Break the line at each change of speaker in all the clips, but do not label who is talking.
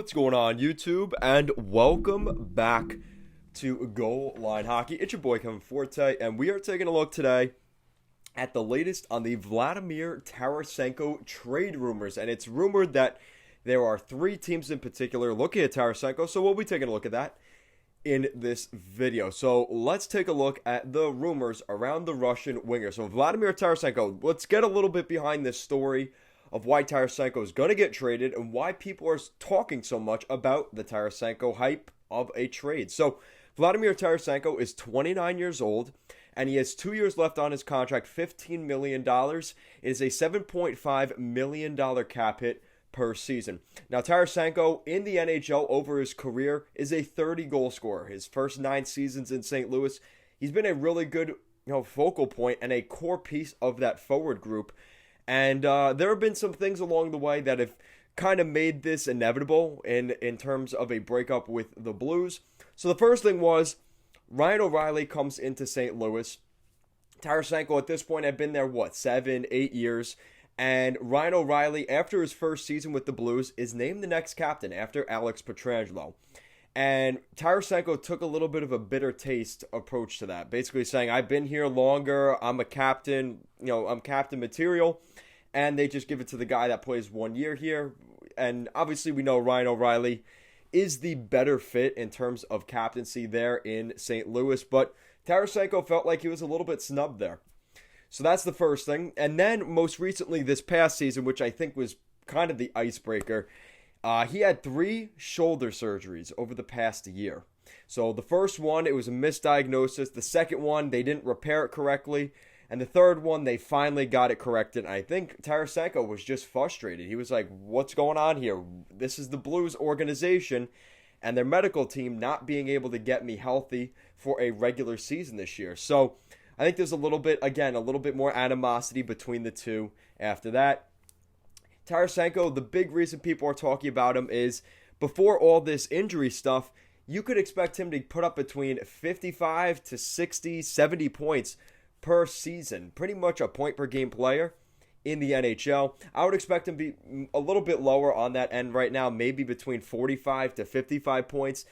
What's going on, YouTube? And welcome back to Goal Line Hockey. It's your boy Kevin Forte, and we are taking a look today at the latest on the Vladimir Tarasenko trade rumors. And it's rumored that there are three teams in particular looking at Tarasenko, so we'll be taking a look at that in this video. So let's take a look at the rumors around the Russian winger. So Vladimir Tarasenko, let's get a little bit behind this story of why Tarasenko is going to get traded and why people are talking so much about the Tarasenko hype of a trade. So Vladimir Tarasenko is 29 years old and he has 2 years left on his contract, $15 million. It is a $7.5 million cap hit per season. Now, Tarasenko in the NHL over his career is a 30-goal scorer. His first 9 seasons in St. Louis, he's been a really good focal point and a core piece of that forward group. And there have been some things along the way that have kind of made this inevitable in terms of a breakup with the Blues. So the first thing was Ryan O'Reilly comes into St. Louis. Tarasenko at this point had been there, 7, 8 years. And Ryan O'Reilly, after his first season with the Blues, is named the next captain after Alex Pietrangelo. And Tarasenko took a little bit of a bitter taste approach to that, basically saying, I've been here longer, I'm a captain, I'm captain material, and they just give it to the guy that plays 1 year here. And obviously we know Ryan O'Reilly is the better fit in terms of captaincy there in St. Louis, but Tarasenko felt like he was a little bit snubbed there. So that's the first thing. And then most recently this past season, which I think was kind of the icebreaker, he had 3 shoulder surgeries over the past year. So the first one, it was a misdiagnosis. The second one, they didn't repair it correctly. And the third one, they finally got it corrected. And I think Tarasenko was just frustrated. He was like, what's going on here? This is the Blues organization and their medical team not being able to get me healthy for a regular season this year. So I think there's a little bit more animosity between the two after that. Tarasenko, the big reason people are talking about him is before all this injury stuff, you could expect him to put up between 55 to 60, 70 points per season. Pretty much a point per game player in the NHL. I would expect him to be a little bit lower on that end right now, maybe between 45 to 55 points.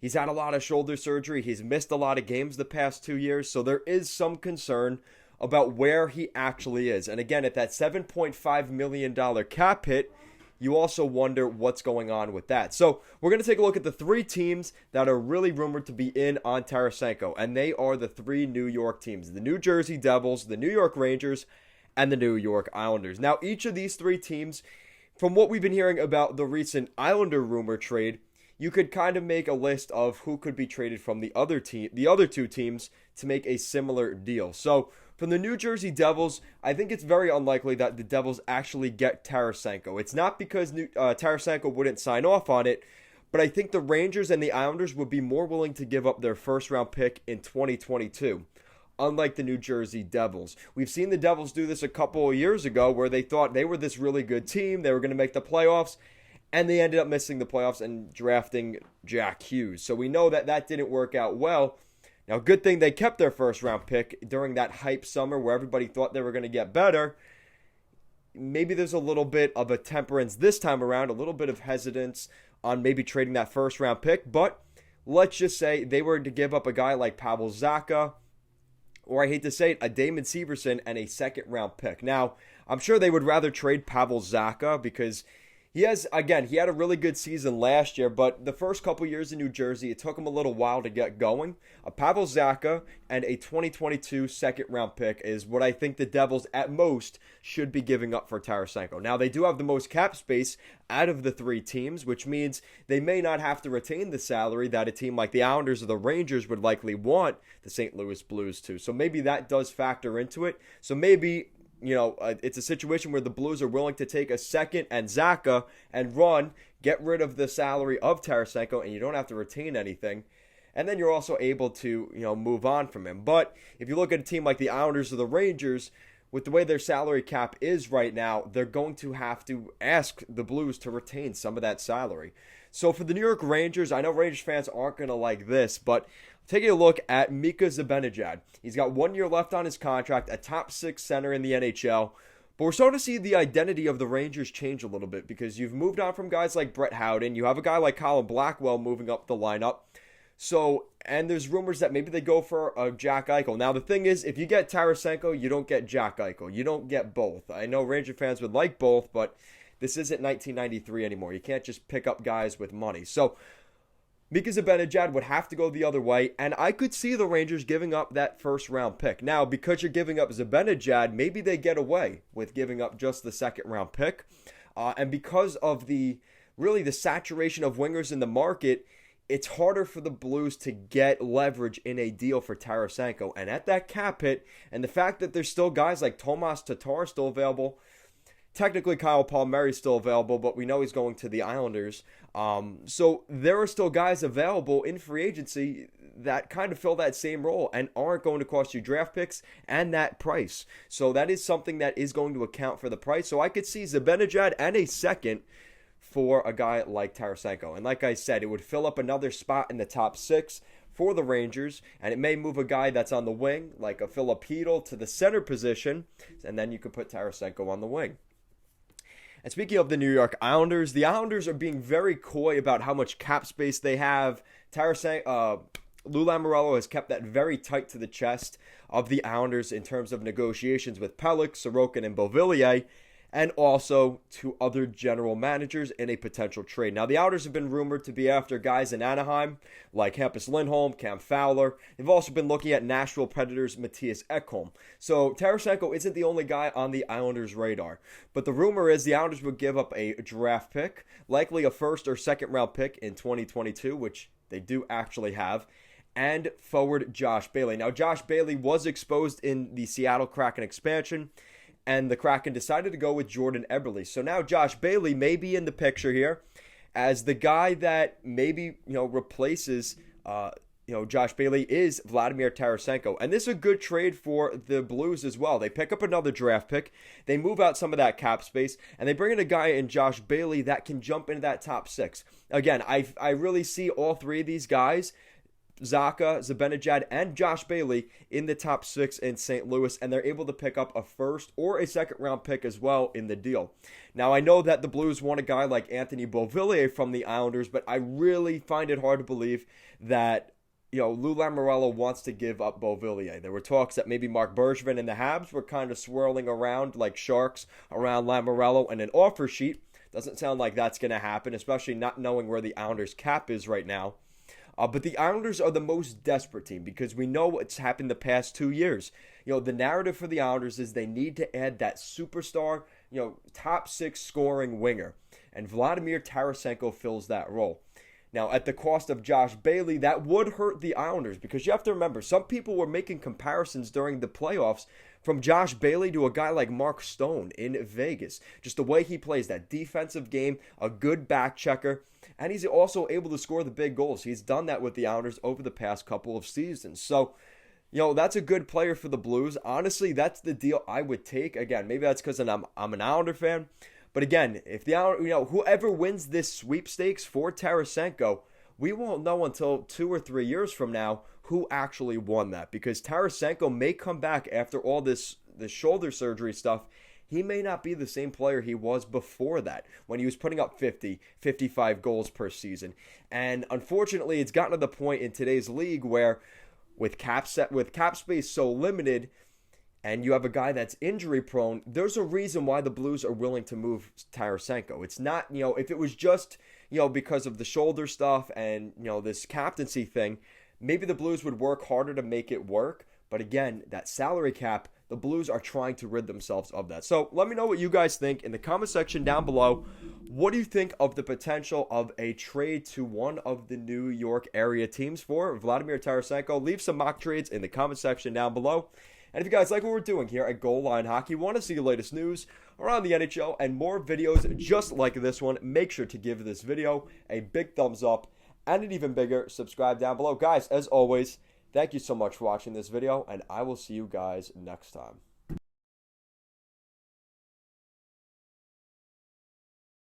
He's had a lot of shoulder surgery. He's missed a lot of games the past 2 years, so there is some concern about where he actually is. And again, at that $7.5 million cap hit, you also wonder what's going on with that. So we're going to take a look at the 3 teams that are really rumored to be in on Tarasenko, and they are the 3 New York teams: the New Jersey Devils, the New York Rangers, and the New York Islanders. Now, each of these 3 teams, from what we've been hearing about the recent Islander rumor trade, you could kind of make a list of who could be traded from the other 2 teams to make a similar deal. So from the New Jersey Devils, I think it's very unlikely that the Devils actually get Tarasenko. It's not because Tarasenko wouldn't sign off on it, but I think the Rangers and the Islanders would be more willing to give up their first-round pick in 2022, unlike the New Jersey Devils. We've seen the Devils do this a couple of years ago where they thought they were this really good team, they were going to make the playoffs, and they ended up missing the playoffs and drafting Jack Hughes. So we know that that didn't work out well. Now, good thing they kept their first-round pick during that hype summer where everybody thought they were going to get better. Maybe there's a little bit of a temperance this time around, a little bit of hesitance on maybe trading that first-round pick. But let's just say they were to give up a guy like Pavel Zacha, or I hate to say it, a Damon Severson and a second-round pick. Now, I'm sure they would rather trade Pavel Zacha because he had a really good season last year, but the first couple years in New Jersey, it took him a little while to get going. A Pavel Zacha and a 2022 second-round pick is what I think the Devils, at most, should be giving up for Tarasenko. Now, they do have the most cap space out of the 3 teams, which means they may not have to retain the salary that a team like the Islanders or the Rangers would likely want the St. Louis Blues to. So maybe that does factor into it. So maybe it's a situation where the Blues are willing to take a second and Zacha and get rid of the salary of Tarasenko, and you don't have to retain anything. And then you're also able to, move on from him. But if you look at a team like the Islanders or the Rangers, with the way their salary cap is right now, they're going to have to ask the Blues to retain some of that salary. So for the New York Rangers, I know Rangers fans aren't going to like this, but taking a look at Mika Zibanejad. He's got 1 year left on his contract, a top 6 center in the NHL, But we're starting to see the identity of the Rangers change a little bit because you've moved on from guys like Brett Howden. You have a guy like Colin Blackwell moving up the lineup. So, and there's rumors that maybe they go for a Jack Eichel. Now, the thing is, if you get Tarasenko, you don't get Jack Eichel. You don't get both. I know Ranger fans would like both, but this isn't 1993 anymore. You can't just pick up guys with money. So, Mika Zibanejad would have to go the other way, and I could see the Rangers giving up that first-round pick. Now, because you're giving up Zibanejad, maybe they get away with giving up just the second-round pick. And because of the saturation of wingers in the market, it's harder for the Blues to get leverage in a deal for Tarasenko. And at that cap hit, and the fact that there's still guys like Tomas Tatar still available, technically Kyle Palmieri is still available, but we know he's going to the Islanders. So there are still guys available in free agency that kind of fill that same role and aren't going to cost you draft picks and that price. So that is something that is going to account for the price. So I could see Zibanejad and a second for a guy like Tarasenko. And like I said, it would fill up another spot in the top 6 for the Rangers, and it may move a guy that's on the wing, like a Philip Hedl, to the center position, and then you could put Tarasenko on the wing. And speaking of the New York Islanders, the Islanders are being very coy about how much cap space they have. Lou Lamoriello has kept that very tight to the chest of the Islanders in terms of negotiations with Pelech, Sorokin, and Beauvillier, and also to other general managers in a potential trade. Now, the Islanders have been rumored to be after guys in Anaheim, like Hampus Lindholm, Cam Fowler. They've also been looking at Nashville Predators' Matthias Ekholm. So, Tarasenko isn't the only guy on the Islanders' radar. But the rumor is the Islanders would give up a draft pick, likely a first or second round pick in 2022, which they do actually have, and forward Josh Bailey. Now, Josh Bailey was exposed in the Seattle Kraken expansion, and the Kraken decided to go with Jordan Eberle. So now Josh Bailey may be in the picture here as the guy that maybe, replaces, Josh Bailey is Vladimir Tarasenko. And this is a good trade for the Blues as well. They pick up another draft pick. They move out some of that cap space, and they bring in a guy in Josh Bailey that can jump into that top 6. Again, I really see all three of these guys, Zacha, Zibanejad, and Josh Bailey, in the top 6 in St. Louis, and they're able to pick up a first or a second round pick as well in the deal. Now, I know that the Blues want a guy like Anthony Beauvillier from the Islanders, but I really find it hard to believe that Lou Lamoriello wants to give up Beauvillier. There were talks that maybe Marc Bergevin and the Habs were kind of swirling around like sharks around Lamoriello and an offer sheet. Doesn't sound like that's going to happen, especially not knowing where the Islanders' cap is right now. But the Islanders are the most desperate team because we know what's happened the past 2 years. The narrative for the Islanders is they need to add that superstar, top 6 scoring winger. And Vladimir Tarasenko fills that role. Now, at the cost of Josh Bailey, that would hurt the Islanders because you have to remember, some people were making comparisons during the playoffs from Josh Bailey to a guy like Mark Stone in Vegas. Just the way he plays that defensive game, a good back checker, and he's also able to score the big goals. He's done that with the Islanders over the past couple of seasons. So, that's a good player for the Blues. Honestly, that's the deal I would take. Again, maybe that's because I'm an Islander fan. But again, if the whoever wins this sweepstakes for Tarasenko, we won't know until 2 or 3 years from now who actually won that, because Tarasenko may come back after all this shoulder surgery stuff. He may not be the same player he was before that, when he was putting up 50, 55 goals per season. And unfortunately, it's gotten to the point in today's league where with cap space so limited, and you have a guy that's injury prone, there's a reason why the Blues are willing to move Tarasenko. It's not, if it was just, because of the shoulder stuff and, this captaincy thing, maybe the Blues would work harder to make it work. But again, that salary cap, the Blues are trying to rid themselves of that. So let me know what you guys think in the comment section down below. What do you think of the potential of a trade to one of the New York area teams for Vladimir Tarasenko? Leave some mock trades in the comment section down below. And if you guys like what we're doing here at Goal Line Hockey, want to see the latest news around the NHL and more videos just like this one, make sure to give this video a big thumbs up and an even bigger subscribe down below. Guys, as always, thank you so much for watching this video, and I will see you guys next time.